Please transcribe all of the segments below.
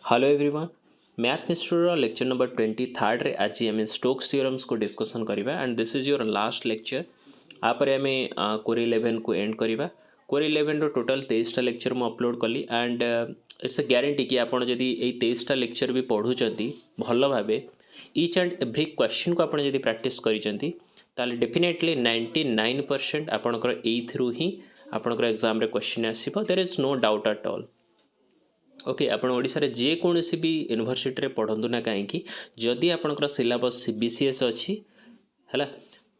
Hello everyone math mister lecture number 23 रे आज आम स्टोक्स थ्योरम्स को डिस्कसन करवा and this is your last lecture आपर आम कोर 11 को एंड करवा कोर 11 रो टोटल 23टा लेक्चर मु अपलोड कली एंड इट्स अ ग्यारंटी कि आपड़ जदि 23टा लेक्चर भी पढ़ुचंती भल भावे ईच एंड एव्री क्वेश्चन को आपड़ जदि प्रैक्टिस करिसेंती ताले डेफिनेटली 99% आपणकर एथरू ही आपणकर एग्जाम रे क्वेश्चन आसीबो there is no doubt at all okay आपण ओडिसा रे जे कोनोसी भी यूनिवर्सिटी रे पढ़ंतु ना कहीं जदि आपणकर सिलेबस बीसीएस अच्छी है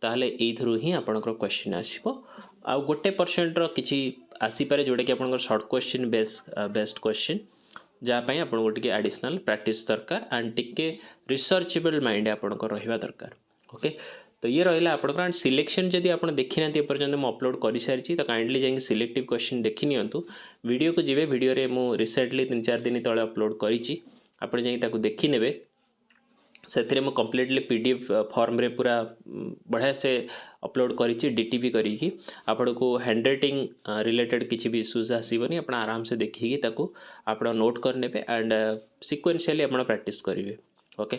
ताहले एथरू ही आपणकर क्वेश्चन आसीबो आ 1% रो किछि आसी पारे जोडे कि आपणकर शॉर्ट क्वेश्चन बेस्ट क्वेश्चन जहाँ आपण गोटे एडिशनल प्रैक्टिस दरकार एंड टिके रिसर्चेबल माइंड आपणकर रहिबा दरकार ओके तो ये रहा आपंकर एंड सिलेक्शन जदि आप देखी ना पर्यटन मुझे अपलोड कर सारी तो काइंडली जाइए सिलेक्टिव क्वेश्चन देखी नियंतु वीडियो को जीवे वीडियो रे मु रिसेंटली 3-4 दिन तले अपलोड करी आप देखी ने से मु कम्प्लीटली पीडीएफ फॉर्म रे पूरा बढ़िया से अपलोड करी डीटीपी करी आपण को हैंड राइटिंग रिलेटेड किसी भी इश्यूज आसबनी आप आराम से देखिए आप नोट करने एंड सिक्वेंशियली आप प्रैक्टिस करेंगे ओके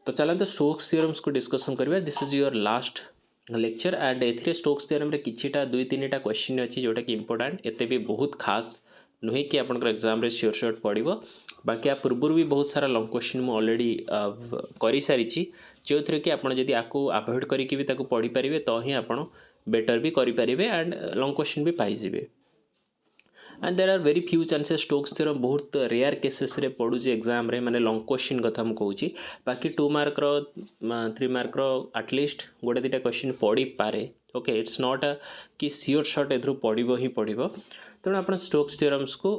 तो चलते स्टोक्स थ्योरम्स को डिस्कसन करवा this is your last lecture and A Stokes theorem रे किछिटा 2-3टा क्वेश्चन अच्छी जोटा कि इंपोर्टेंट एते भी बहुत खास नुहे कि आपनकर एग्जाम रे श्योर शॉर्ट पड़ो बाकी आ पूर्व भी बहुत सारा लॉन्ग क्वेश्चन मु ऑलरेडी कर सारी जो थ्रू कि आपड़ जदि आपको अवॉइड करके भी ताको पढ़ी पारिबे तो ही आपड़ बेटर भी करि पारिबे एंड लॉन्ग क्वेश्चन भी पाई जिवे and there are very few chances Stokes theorem बहुत रेयर केसेस रे पड़ुचे एग्जाम रे माने लॉन्ग क्वेश्चन कथा मु कहूची बाकी 2 मार्क रो 3 मार्क रो एटलीस्ट गोटे 2टा क्वेश्चन पड़ी पारे ओके इट्स नॉट अ कि श्योर शॉट एथरू पड़िबो ही पड़िबो तेणु आप स्टोक्स थ्योरम्स को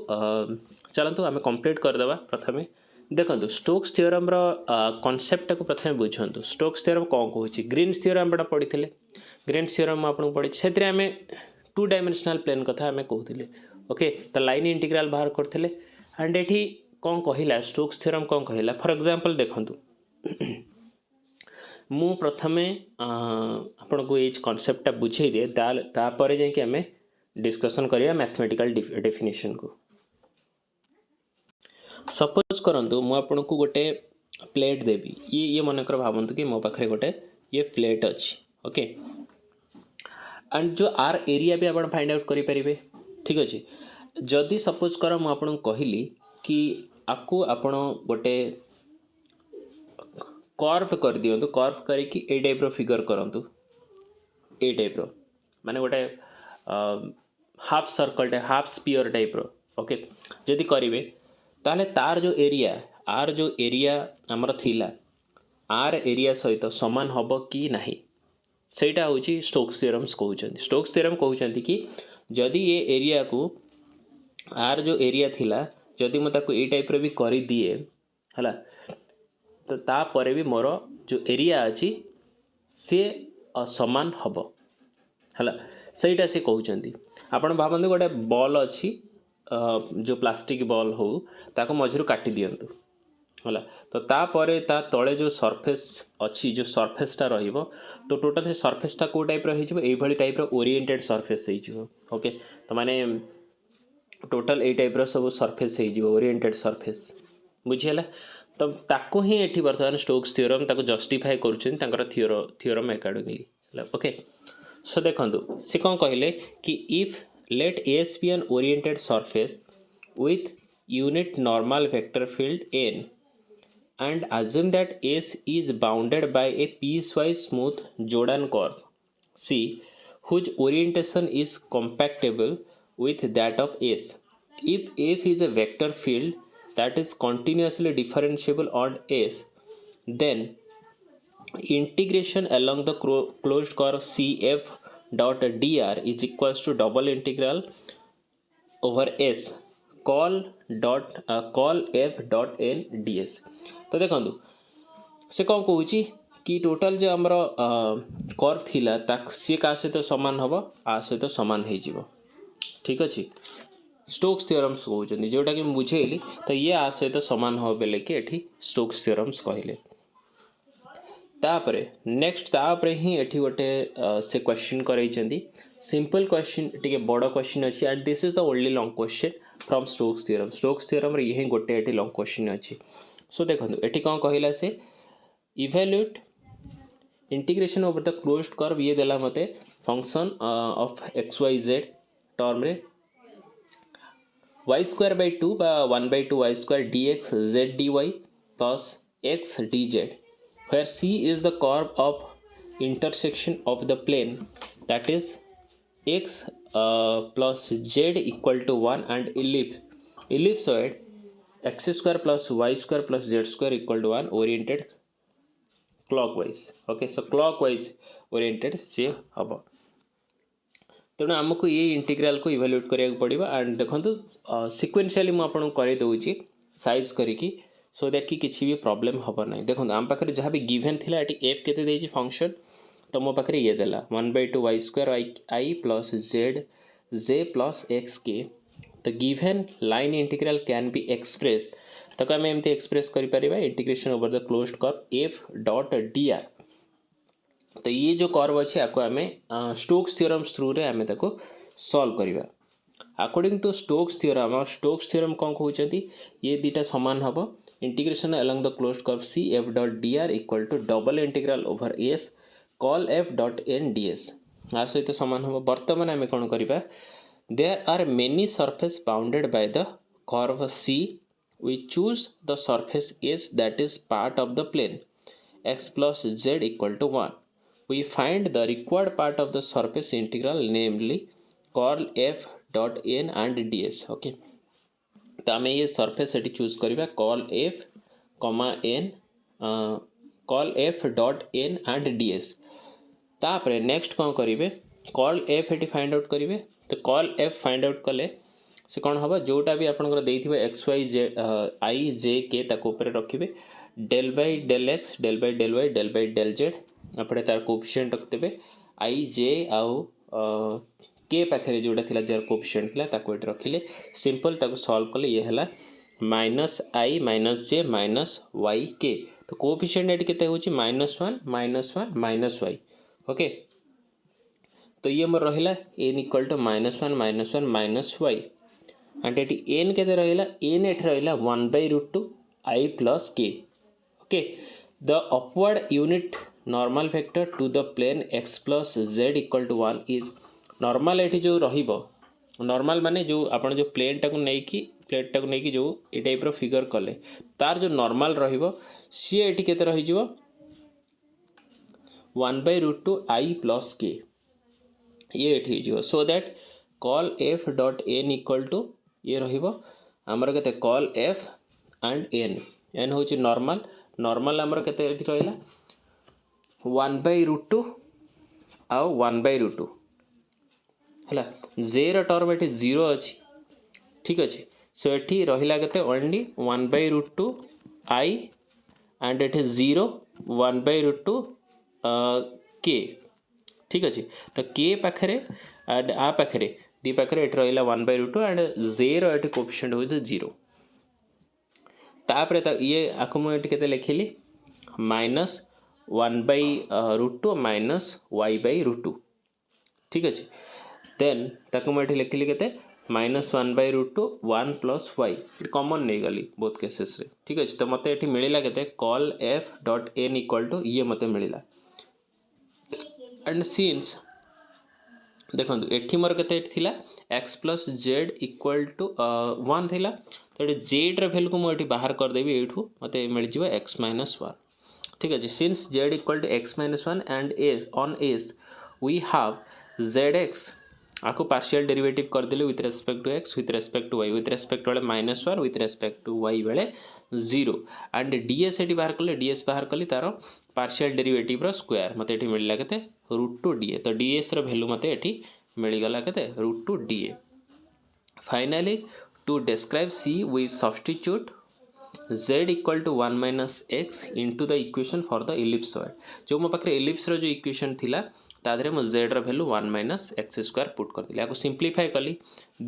चलतु आम कंप्लीट करदे प्रथम देखो स्टोक्स थ्योरम रो कॉन्सेप्ट को प्रथम बुझंतु स्टोक्स थ्योरम कौन कहूँ ग्रीन्स थ्योरम बड़ा पढ़ी थे ग्रीन्स थ्योरम आपको पढ़ी से आम 2 डायमेंशनल प्लेन कथा आम कहते ओके तो लाइन इंटीग्राल बाहर करते एंड एठी कौन कहला स्टोक्स थ्योरम कौन कहला फॉर एग्जांपल देखंतु मु प्रथमे आपन को ये कॉन्सेप्टटा बुझे दिए तापर जाके आम डिस्कशन करिया मैथमेटिकल डेफिनेशन को सपोज करंतु मु आपन को गोटे प्लेट देवी ये मनकर भावंतु कि मो पाखरे गोटे ये प्लेट अच्छी ओके एंड जो आर एरिया भी आप फाइंड आउट करें ठीक अच्छे जदि सपोज कर मु आपन कहली कि आपको आपण गोटे कर्व कर दियंतु कर्व करके ए टाइप रो फिगर करंतु ए टाइप रो माने गोटे half circle type half sphere type रो ओके जदि करिवे ताले तार जो एरिया आर जो एरिया आमर थिला आर एरिया सहित समान हबो कि नाही सेटा होची स्टोक्स थ्योरम्स कहउछन्ती स्टोक्स थ्योरम कहउछन्ती कि जदि ये एरिया को आर जो एरिया थिला जदि मैं ताको ए टाइप रो भी करि दिए हला तो ता परे भी मोर जो एरिया अछि से असमान हबो हला सेटा से कहउछन्ती आपण भाबंतु गोटे बॉल अछि जो प्लास्टिक बॉल हो ताको मझिरु काटी दियंतु हला तो तापरे ता तळे जो सरफेस अच्छी जो सरफेसटा रहिबो तो टोटल से सरफेसटा को टाइप रही जिवो एई भली टाइप रो ओरिएंटेड सरफेस हे जिवो ओके तो माने टोटल ए टाइप रो सब सरफेस हे जिवो ओरिएंटेड सरफेस बुझियला तो ताको ही एठी वर्तमान स्टोक्स थ्योरम ताको जस्टिफाई करूछन तांकर थ्योरम अकॉर्डिंगली ओके सो देखंतु से कोन कहले कि if let S be an oriented surface with unit normal vector field n and assume that S is bounded by a piecewise smooth Jordan curve C whose orientation is compatible with that of S. If F is a vector field that is continuously differentiable on S, then integration along the closed curve CF dot dr is equals to double integral over s call f dot n ds तो देखो से कौन कहूँ कि total जो आमर curve थिला सी का सहित समान हम आ सहित समान हो ठीक अच्छे स्टोक्स थ्योरम्स कहते जोटा कि बुझेली तो ये आ सहित समान हम बेले कि एठी स्टोक्स थ्योरम्स कहले तापरे नेक्स्ट तापरे ही एठी गोटे से क्वेश्चन करैछंती सिंपल क्वेश्चन टिके बड़ क्वेश्चन अछि and this is the only long question from Stokes theorem रे ये गोटे एटी लॉन्ग क्वेश्चन अच्छी। सो देखो एटी कौन कहला से evaluate integration over the closed curve ये देला मते function of X Y Z term रे y square by 2 बा 1 by 2 y square dx z dy plus x dz where c is the curve of intersection of the plane that is x plus z equal to 1 and ellipsoid x square plus y square plus z square equal to 1 oriented clockwise। okay so clockwise oriented से हम तेणु आमको ये integral को evaluate करिया पड़ो and देखो सिक्वेन्शियली मुझे कर दूसरी साइज करी सो दैट कि किसी भी प्रॉब्लम हम ना। देखो आम पाखे जहाँ भी गिवेन थी एफ के फंक्शन तो मो पाखे ये देला 1/2 वाई स्क्वायर आई plus Z J plus x के तो given line integral can be express तक आम एमती एक्सप्रेस करें integration over the closed curve F dot D are. तो ये जो कर्व अच्छे आपको आम स्टोक्स थ्योरम्स थ्रू रे आम ताको सॉल्व करवा अकॉर्डिंग टू स्टोक्स थ्योरम कौन कहते ये दीटा सामान हम integration along the closed curve C F dot D R equal to double integral over S curl F dot N D S आ सहित सामान हम बर्तमान आम कौन करवा there are many surface bounded by the curve C we choose the surface S that is part of the plane X plus Z equal to 1 we find the required part of the surface integral namely curl f dot n and ds। okay तो आम ये surface एटी choose करवा curl F comma N curl F dot N and DS तापर next कौन करेंगे curl F एटी find out करेंगे तो कॉल एफ फाइंड आउट कले से कौन हम जोटा भी आपंकर देते एक्स वाई जे आई जे के रखिए del by del X del by del Y del by del Z आपड़े तार कोफिशिएंट रखते आई जे आउ के पाखे जोटा थी जार कोफिशिएंट थी रखिले सिंपल ताको सॉल्व कले ये है माइनस आई माइनस जे माइनस वाई के तो कोफिशिएंट ये केते होची -1 माइनस वाई। ओके तो ये मोर रहिला n equal to -1 minus Y and एटी n केते रहिला n एठी रहिला 1/√2 I plus K. Okay the upward unit normal vector to the plane x plus Z equal to 1 is normal एठी जो रहिबो नॉर्मल माने जो आपण जो प्लेट टाको नहीं जो ए टाइप रो फिगर कले तार जो नॉर्मल रहिबो सी एठी केते रहि जिवो 1/√2 आई प्लस के ये एठी जिवो so that curl F dot N equal to ये रहिबो हमर केते कॉल एफ एंड एन होची नॉर्मल हमर केते एठी रहिला 1/√2 आउ 1/√2 है जे टर्म ये 0 अच्छी ठीक अच्छे सो ये रहा के ओनली 1/√2 आई एंड ये 0 1/√2 के ठीक अच्छे तो के पाखे एंड आ पाखे दी पाखे ये रहा 1/√2 एंड जे रे कोफिशिएंट हो 0 तापर ये आपको मुझे लिखिली -1/√2 माइनस y/√2 ठीक अच्छे देन ताको मुझे लिखिली के -1/√2 1 प्लस वाई कॉमन नहीं गली बोथ केसेस रे ठीक अच्छे तो मत ये मिलला के curl F dot N equal to ये मत मिलला एंड सिंस देखो ये मोर के X plus Z equal to 1 थी तो ये जेड भैल्यू को मुझे बाहर करदेवी यू मत मिल जाए x-1 ठीक है since Z equal to x-1 and S on S we have Z X आपको पार्शियल डेरिवेटिव करदेले with respect to X with respect to Y with respect वाले -1 विथ रेस्पेक्ट टू वाई बेले 0 and DS ये बाहर कले DS बाहर कली तार पार्शियल डेरिवेटिव स्क्वायर मत ये मिलला के √2 डीए तो डीएस वैल्यू मत ये मिलगला के √2 DA. Finally to describe C we substitute z equal to 1 minus X into the equation for the ellipsoid जो मो पाखे इलिप्स जो इक्वेशन थिला तादरे मो z value 1 minus X square put करदेली आपको सिंप्लीफाई कली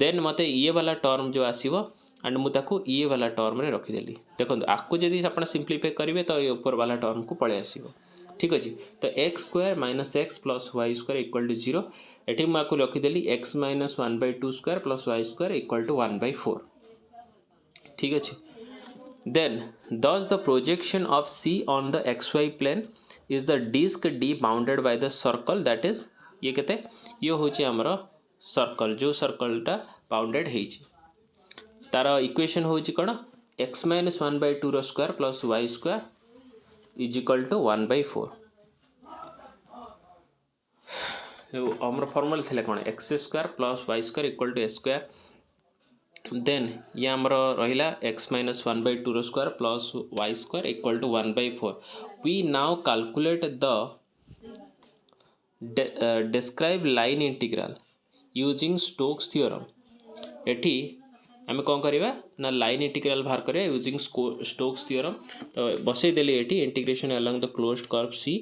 देन मते ये वाला टर्म जो आसीबो एंड मुझे ये वाला टर्म रे रखीदेली देखो आपको जदि आप सिंप्लीफाई करेंगे तो ये ऊपर वाला टर्म को पलि आसो ठीक अच्छे। तो X square minus X plus Y square equal to 0 ये मुझे रखीदेली X minus 1/2 square plus Y square equal to 1/4 ठीक अच्छे। Then, thus the projection of C on the xy plane is the disk D bounded by the circle that is ये केते ये होची हमरो सर्कल जो सर्कल टा बाउंडेड हेची तार इक्वेशन होची कोन x minus 1/2 रो square plus y square is equal to 1/4 हमरो फॉर्मूला थिले कोन x square plus y square equal to a square then ये आमर रहा एक्स माइनस 1/2 रो square plus Y square equal to 1/4 we now calculate the describe line integral using Stokes theorem एठी आम कौन करवा ना लाइन इंटीग्रल बाहर करिया यूजिंग स्टोक्स थ्योरम तो बसई देली एठी integration along the closed curve C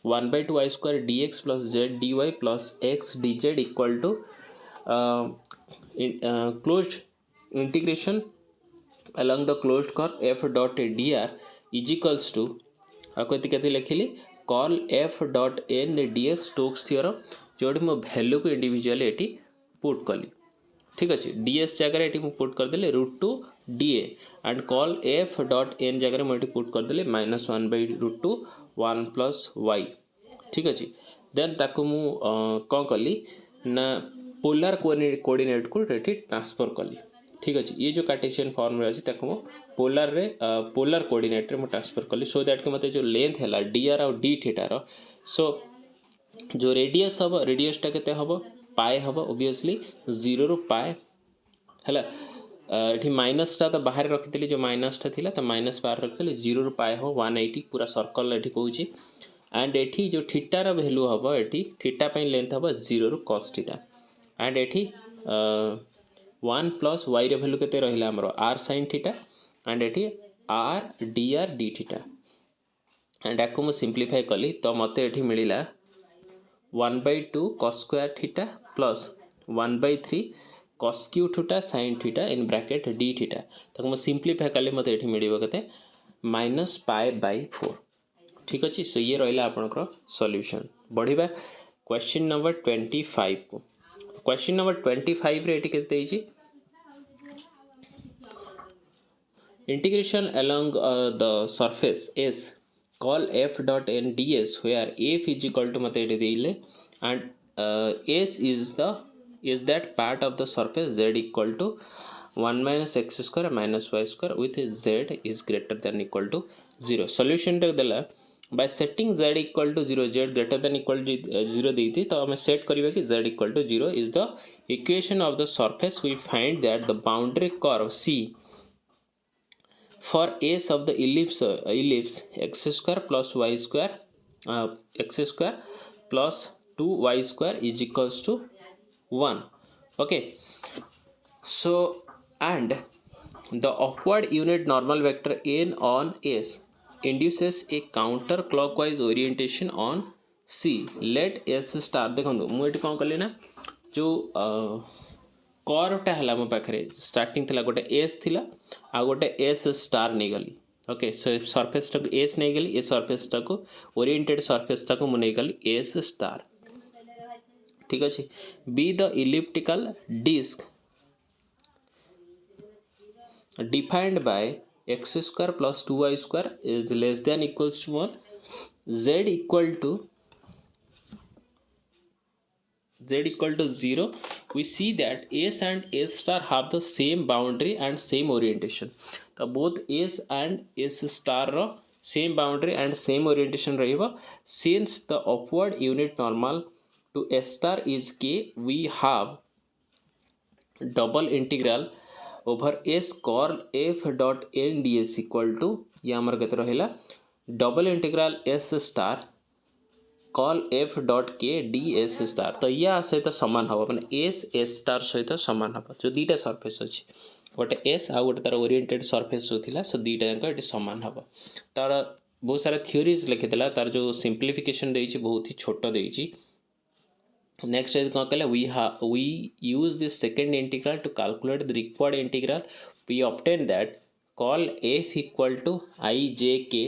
1/2 y square dx plus z dy plus x dz equal to closed integration along the closed curve f dot dr is equals to आपको केते लिखिली कॉल f dot n ds Stokes theorem जोटी मो value को individually eighty put कली ठीक अच्छे ds जगह एटी मु पुट कर देले √2 da and call f dot n जगह मु एटी पुट कर देले -1/√2 1 प्लस y ठीक अच्छे। देन ताको मु कौन कली ना पोलर कोऑर्डिनेट को एटी ट्रांसफर कली ठीक अच्छे। ये जो कार्टेशियन फॉर्म रे अच्छे पोलर रे पोलर कोऑर्डिनेट रे ट्रांसफर कली सो दैट कि मते जो लेंथ है dr और d थीटा रो सो जो रेडियस हम रेडियस टा केते हम पाए हम ऑब्वियसली 0 रो पाए हैला एठी माइनस टा तो बाहर रखितली जो माइनस टा थिला तो माइनस बाहर रखितली 0 रो पाए हो 180 पूरा सर्कल एठी कहूची एंड एठी जो थीटा रो वैल्यू हम एठी थीटा पे लेंथ हम 0 रो cos थीटा एंड एठी 1 प्लस वाई वैल्यू केते रहिला हमरो r sin थीटा एंड एठी r dr d theta and आको मु सिंप्लीफाई कली तो मते एठी मिलिला 1/2 cos square theta plus 1/3 cos Q theta sin theta in bracket d theta तो मु सिंप्लीफाई कले मते एठी मिलिबो केते -π/4 ठीक अछि। सो ये रहिला आपनकर सॉल्यूशन बढ़िबा क्वेश्चन नंबर 25 को क्वेश्चन नंबर 25 रे एटी केते हिची integration along the surface s call f dot n ds where f is equal to मते एटी देइले and s is that part of the surface z equal to 1 minus x square minus y square with z is greater than equal to 0 solution रे देला by setting z equal to 0 z greater than equal to 0 देती तो हमें set करिवे कि z equal to 0 is the equation of the surface we find that the boundary curve c for s of the ellipse x square plus y square x square plus 2y square is equals to 1 okay so and the upward unit normal vector n on s induces a counter clockwise orientation on C let S star देखो मुझे कौन कली ना जो कर्वटा है मो पाखे starting थिला गोटे S थिला आ गोटे S स्टार नहीं गली ओके सो सरफेस टाक S नहीं गली ए सरफेस टाक ओरिएंटेड सरफेस टाक मु नहीं गली S स्टार ठीक अच्छे। Be the elliptical disk defined by x square plus 2y square is less than equals to 1 z equal to 0 we see that s and s star have the same boundary and same orientation तो both s and s star रो same boundary and same orientation रहिबो since the upward unit normal to s star is k we have double integral over S curl F dot N D S equal to ये आमर केते रहिला double integral S star curl F dot K D S star तो या सहित समान हम माने एस एस स्टार सहित समान हम जो दीटा सरफेस अच्छी गोटे एस आ गोटे तार ओरिएंटेड सरफेस जो थिला सो दीटा जाक ये समान हम तार बहुत सारा थ्योरीज लिखिदेला तार जो सिंप्लीफिकेशन देइछि बहुत ही छोट देइछि next is कौन कहला we use this second integral to calculate the required integral we obtain that call f equal to I j k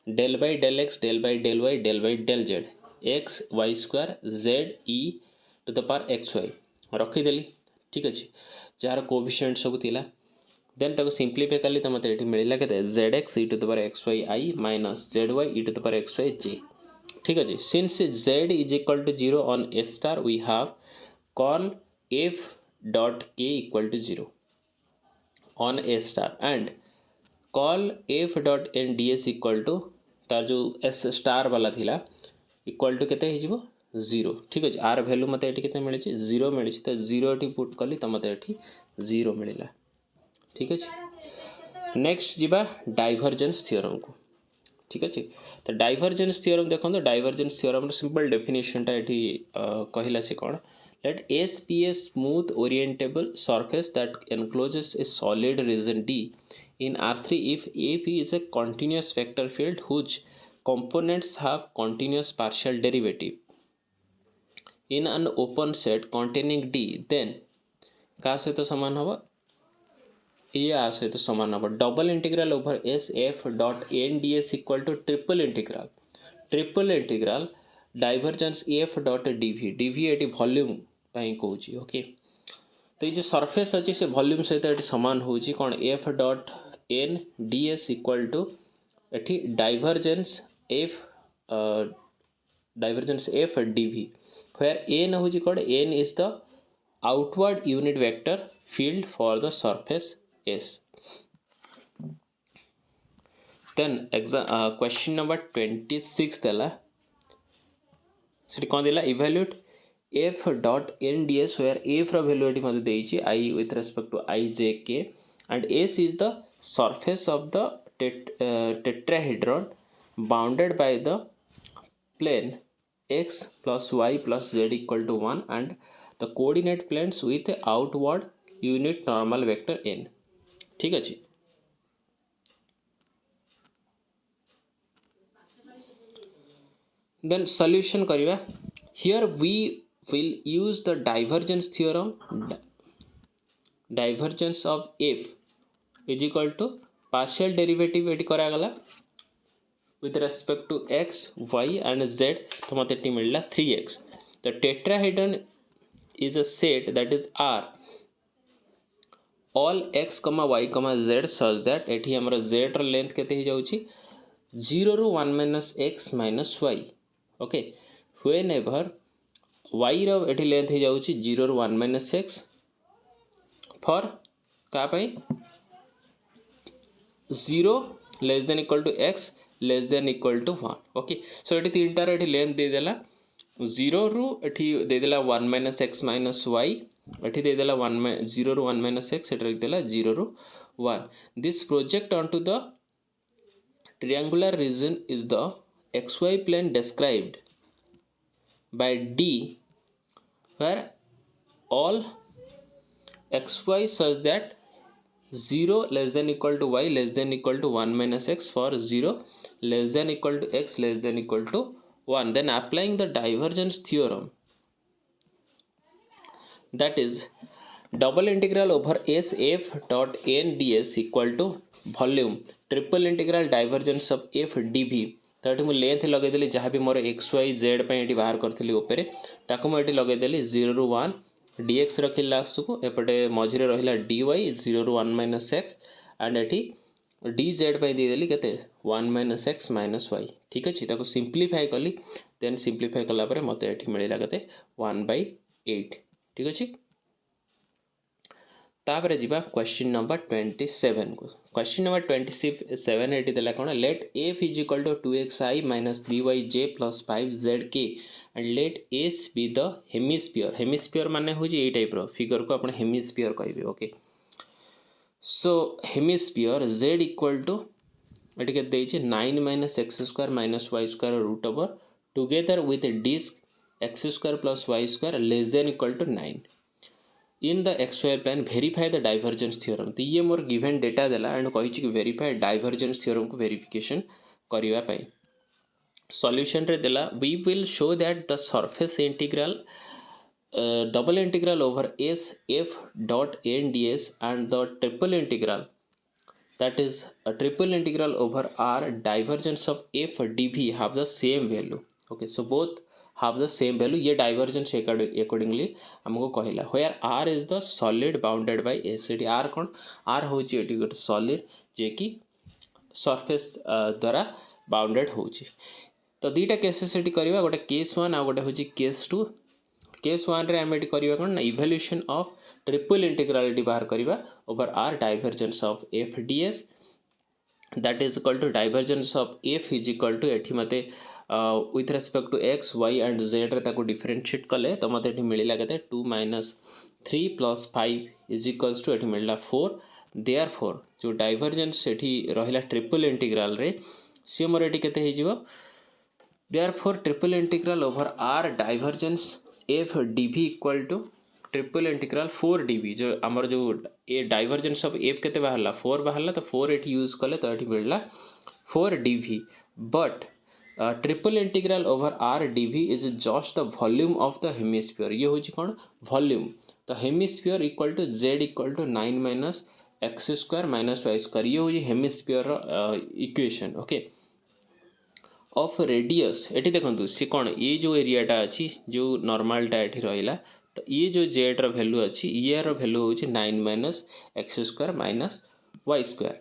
del x del y del y del z x y square z e to the power x y रखीदेली ठीक अच्छे jar coefficient सब थिला then ताको simplify कली तो मते एठी मिलिला केते zx e to the power xy I minus zy e to the power xy j ठीक अच्छे since z is equal to 0 on a star we have call f dot k equal to 0 on a star and call f dot n ds equal to तार जो s star वाला थिला equal to केते हिजिबो 0 ठीक अछि are value मते एठी केते मिले छी 0 मिले छी तो 0 एठी पुट कली तो मते एठी 0 मिलिला ठीक अछि नेक्स्ट जिबा डाइवर्जेंस थ्योरम को ठीक अछि तो डाइवर्जेंस थ्योरम देखो डाइवर्जेंस थ्योरम रो सिंपल डेफिनेशन टा एठी कहिला से कोन let S be a smooth orientable surface that encloses a solid region D in R3 if AP is a continuous vector field whose components have continuous partial derivative in an open set containing D then का सहित समान हवा ये आ सहित समान हवा double integral over S F dot N D S equal to triple integral divergence F dot D V D V एटी volume पाई कहूँ ओके तो ये सरफेस अच्छी से वॉल्यूम सहित ये सामान हूँ कौन F dot N D S equal to एटी divergence F DV where N हूँ कौन N is the outward unit vector field for the surface S then question number 26 देला कौन देला evaluate f dot nds where f रो value एटी मते देइछि I with respect to I j k and s is the surface of the tetrahedron bounded by the plane x plus y plus z equal to 1 and the coordinate planes with outward unit normal vector n ठीक अछि then solution करिवा here we will use the divergence theorem divergence of f is equal to partial derivative eighty करा गला with respect to x y and z तो मते eighty मिलला 3x the tetrahedron is a set that is R all x y z such that eighty हमर z ର length केते ही जाउची 0 ରୁ 1 minus x minus y okay whenever y रो एठी length ही जाउची 0 ରୁ 1 minus x फॉर का पई 0 less than equal to x less than equal to 1 okay so एठी तीनटा रो एठी लेंथ दे देला 0 ରୁ एठी दे देला 1 minus x minus y एठी दे देला 0 ରୁ 1 minus x एठी दे देला 0 ରୁ 1 this project onto the triangular region is the xy plane described by D where all xy such that 0 less than equal to y less than equal to 1 minus x for 0 less than equal to x less than equal to 1 then applying the divergence theorem that is double integral over s f dot n ds equal to volume triple integral divergence of f dv तो ये मुझे length लगेदेली जहाँ भी मोर x Y Z पे बाहर करी उपरे ताको मुझे लगेदेली 0 ରୁ 1 dx रखी लास्ट को एपटे मझिरे रहिला dy 0 ରୁ 1 minus x and eighty dz पे देदेली केते 1 minus x minus y ठीक अछि ताको सिंप्लीफाई कली देन सिंप्लीफाई कला परे मते एठी मिलिला केते 1/8 ठीक अछि तापरे जीवा क्वेश्चन नंबर 27 को क्वेश्चन नंबर 27 एटी देला कोन late f is equal to 2xi minus 3yj plus 5zk and let s be the hemisphere माने होजी ए टाइप रो फिगर को आपण हेमिस्फीयर कहबे okay so hemisphere z equal to eighty के देछि 9 minus x square minus y square root over together with a disk x square plus y square less than equal to 9 in the xy plane verify the divergence theorem तो ये more given data देला and कहि कि verify divergence theorem को verification करिवा पई solution रे देला we will show that the surface integral double integral over s f dot n ds and the triple integral that is a triple integral over r divergence of f dv have the same value. Okay, so both have the same value. ये divergence accordingly हमको कहला where r is the solid bounded by s. Eighty r कौन r होची eighty गोटे solid जे कि surface द्वारा bounded होची. तो दीटा केसेस एटी करबा गोटे केस 1 आ गोटे होची केस 2. केस 1 रे हम एटी करबा कोन ना इवोल्यूशन ऑफ ट्रिपल इंटीग्रालिटी बाहर करबा over R divergence of F DS that is equal to divergence of F is equal to एठी मते with respect to X Y and Z रे ताको डिफरेंशिएट कले तो मते एठी मिलिला केते 2 - 3 + 5 इज इक्वल्स टू एठी मिलला 4. देयरफॉर जो डाइवर्जेंस एठी रहिला ट्रिपल इंटीग्रल रे सी मोर एठी केते हे जिवो. Therefore triple integral over R divergence F DV equal to triple integral 4 DV. जो आमर जो ए डाइवर्जेंस ऑफ एफ केते बाहरला 4 बाहरला तो 4 एठी यूज कले तो एठी मिलला 4 DV. But triple integral over R DV is just the volume of the hemisphere. ये होची कोन वॉल्यूम. तो hemisphere equal to Z equal to 9 - x² - y². ये होची hemisphere equation. Okay of radius एटी देखंतु सी कोन ये जो एरियाटा अछि जो नॉर्मलटा एठी रहिला तो ये जो जेड रो वैल्यू अच्छी ये रो वैल्यू होची 9 - x² - y².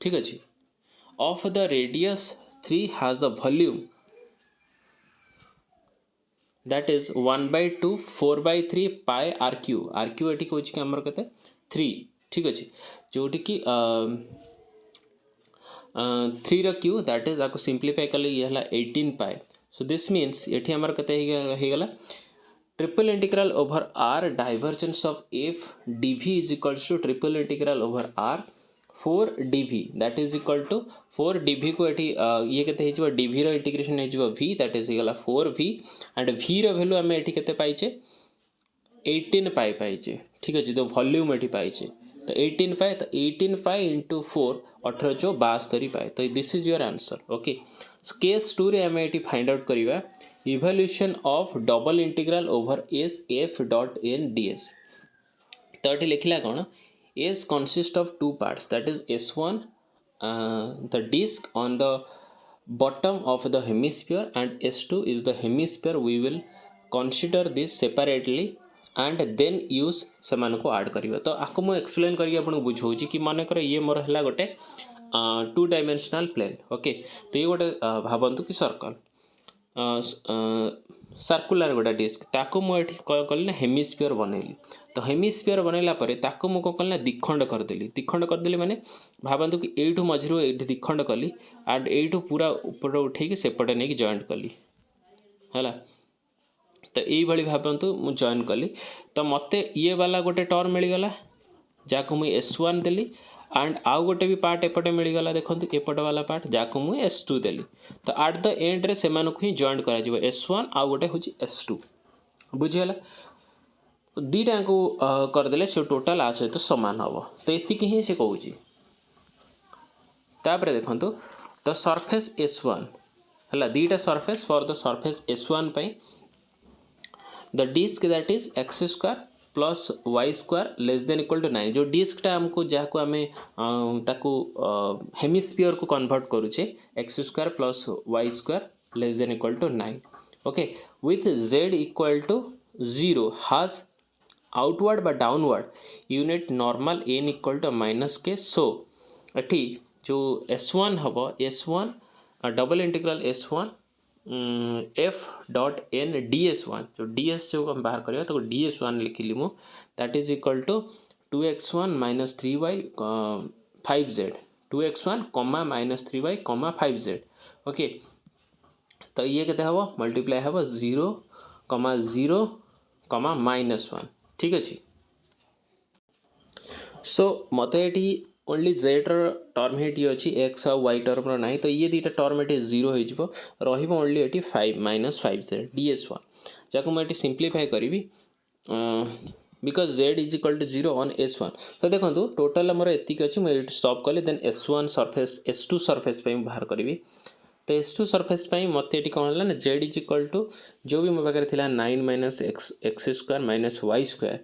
ठीक अच्छे. Of the radius 3 has the volume that is 1/2 4/3 pi rq. rq eighty होची कि हमर कते 3. ठीक अच्छे. जोटी कि 3 रो q दैट इज आको सिंप्लीफाई कले ये हला 18 pi. सो दिस मीन्स एठी हमर कते हे गला triple integral over R divergence of F DV is equals to triple integral over R 4 DV that is equal to 4 DV को एठी ये केते हे जिवो डीवी रो इंटीग्रेशन हे जिवो v that is equal 4v and v रो वैल्यू हम एठी केते पाइचे 18 पाई पाइचे. ठीक अछि. तो वॉल्यूम एठी पाइचे तो 18 पाई तो 18 पाई into 4 18 जो 72 पाई. तो this is your answer. Okay so case 2 रे हम एठी फाइंड आउट करिवा evolution of double integral over S F dot N D S. तो ये लिखला कौन S consist of two parts that is s1 the disk on the bottom of the hemisphere and s2 is the hemisphere. We will consider this separately and then use समान को add करिवा. तो आपको मु explain करिया आपन बुझौची कि माने कर ये मोर हला गोटे 2 डायमेंशनल प्लेन. ओके तो ये गोटे भाबंतु कि सर्कल सर्कुलर गोटा डिस्क ताको मु एठी कल ना हेमिस्फीयर बनैली. तो हेमिस्फीयर बनैला परे ताको मु कल ना द्विखंड करदेली माने भाबंतु कि एठू मझिरु एठी द्विखंड कली एंड एठू पूरा ऊपर उठे कि सेपटे नै कि जॉइंट कली हैला. तो एई भली भाबंतु मु जॉइन कली तो मते ये वाला गोटे टर्म मिल गला जाको मु s1 देली एंड आउ गोटे भी पार्ट एपटे मिलगला. देखो एपट वाला पार्ट जहाँ मुझे s2 देली तो आट द एंड रे से ही जॉइंट कर s1 आउ गोटे हूँ s2. बुझीगला. दीटा को करदे से टोटाल आ सहित सामान हम तो ये ही से कहूँ. तापर देखो द सरफेस s1 है दीटा surface for the surface s1 the disk that is x² plus y² less than equal to 9. जो डिस्कटा आमको जहाँ को आम ताकू हेमिस्फीयर को कन्वर्ट करुचे x² plus y² less than equal to 9. Okay with z equal to 0 has outward बा downward unit normal n equal to -k. So एटी जो s1 हम s1 double integral s1 f dot N ds1 जो ds जो हम बाहर करिया तो ds1 लिखिली मु that is equal to 2x1 - 3y 5z 2x1 -3y 5z. Okay तो ये केते हबो मल्टीप्लाई हबो 0 0 -1. ठीक अछि. सो मते एटी ओनली जेड टर्म ही अच्छी एक्स और वाई टर्म ना तो ये दुटा टर्म ये 0 हो ओनली ये 5 - 5z ds1 जहाँ मुझे सिंप्लीफाई करी because z is equal to 0 on s1. तो देखो टोटाल मोर एतिक अच्छी मुझे स्टॉप कले then s1 surface s2 surface बाहर करी. तो s2 सरफेस मत ये कौन है ना z इज इक्वल टू जो भी मो पाखे 9 - x² - y²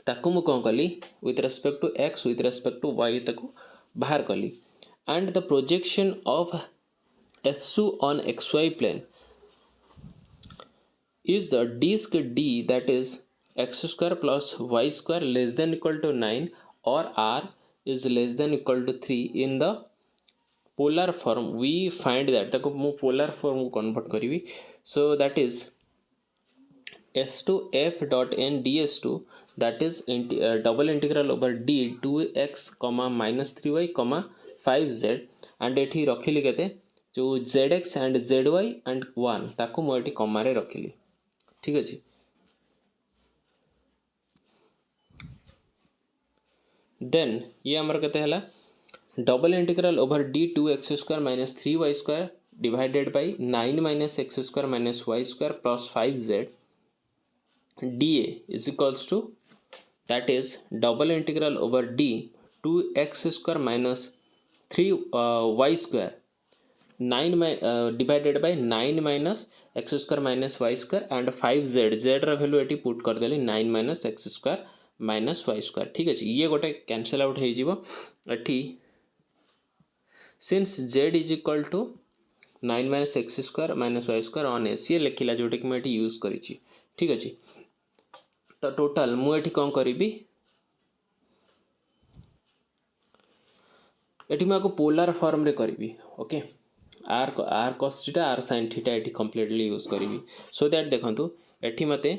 ताकू मु कौन कली with respect to X with respect to Y ताकू बाहर कली and the projection of S2 on xy plane is the disk D, that is x square plus y square less than equal to 9 or r is less than equal to 3 in the polar form. We find that ताको मु polar form को convert करी. So that is S2 f dot n ds2, that is double integral over d 2x minus 3y 5z and एठी रखिली केते जो zx and zy and 1 ताको मु एठी कमा रे रखिली. ठीक अछि. देन ये आमर केते हला double integral over d 2x square minus 3y square divided by 9 minus x square minus y square plus 5z dA is equals to, that is double integral over d 2x square minus 3y square 9 divided by 9 minus x square minus y square and 5z z रा value eighty put कर देली 9 minus x square minus y square. ठीक अछि. ये गोटे cancel out हो जिवो eighty since z is equal to 9 minus x square minus y square on s ये लिखिला जोटे कि मैं एटी यूज करिछि. ठीक अछि. तो टोटल मु एठी कौन करिबी एठी मैं को पोलर फॉर्म रे करिबी. Okay R cos theta R sin theta एठी कंप्लीटली यूज करिबी. सो दैट देखंतु एठी मते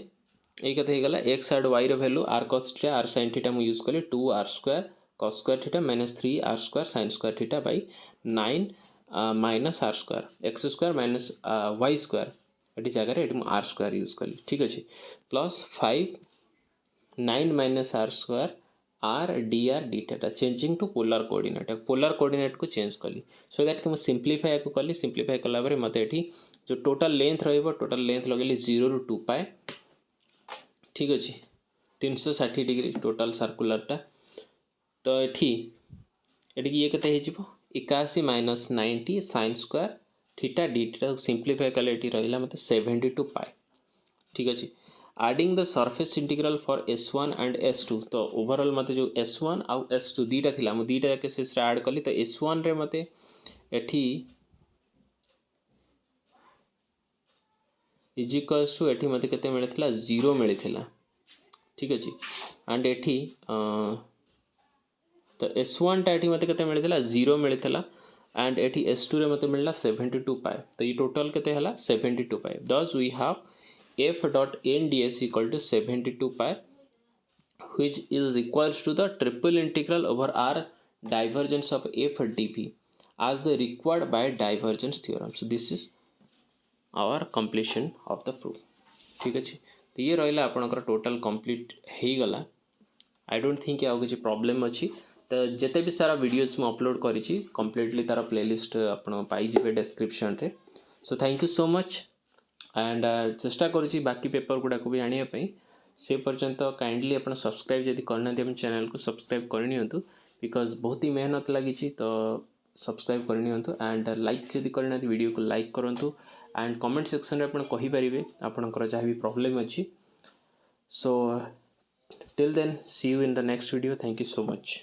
एई कथे हे गला x and y रो value R cos theta R sin theta मु यूज कले 2r square cos square theta minus 3r square sin square theta by 9 minus r square x square minus y square एठी जगह रे एठी मु r square use कली. ठीक अछि. Plus 5 9 minus r square r dr d theta changing to polar coordinate को change कली. सो दैट तुम सिंप्लीफाई को कली. सिंप्लीफाई कला बारे मते एठी जो टोटल लेंथ रहइबो टोटल लेंथ लगेली 0 ରୁ 2 पाए. ठीक अछि. 360 डिग्री टोटल सर्कुलर टा. तो एठी ये केते हे जिवो 81 minus 90 sin square theta d theta simplify कले एठी रहिला मते 72 पाए. ठीक अछि. adding the surface integral for s1 and s2 तो ओवरऑल मते जो s1 आउ s2 दीटा थिला मु दीटा के शेष रे ऐड कली. तो s1 रे मते एठी इज इक्वल्स टू एठी मते केते मिलिथिला 0 मिलिथिला. ठीक अछि. एंड एठी तो s1 टा एठी मते केते मिलिथिला 0 मिलिथिला एंड एठी s2 रे मते मिलला 72 पाए. तो ये टोटल केते हला 72 पाए. thus we have f dot n ds equal to 72 pi, which is equals to the triple integral over r divergence of f dv as the required by divergence theorem. So this is our completion of the proof. ठीक अछि. तो ये रहिला आपनकर total complete हे गला. I don't think आउ किछि problem अछि. तो जेते भी सारा वीडियोस में अपलोड करिछि कंप्लीटली तारा प्लेलिस्ट आपन पाई जिवे डिस्क्रिप्शन रे. So thank you so much and चेष्टा करुँच बाकी पेपर गुड़ाक भी आने से पर्यंत काइंडली आप सब्सक्राइब जब करना हम चैनल को सब्सक्राइब करनी बिकज बहुत ही मेहनत लगी. तो सब्सक्राइब करनी एंड लाइक जब करना वीडियो को लाइक करूँ एंड कमेंट सेक्शन में आप कहींपारे आपंकर जहाँ भी प्रॉब्लम अच्छी. So till then see you in the next video. Thank you so much.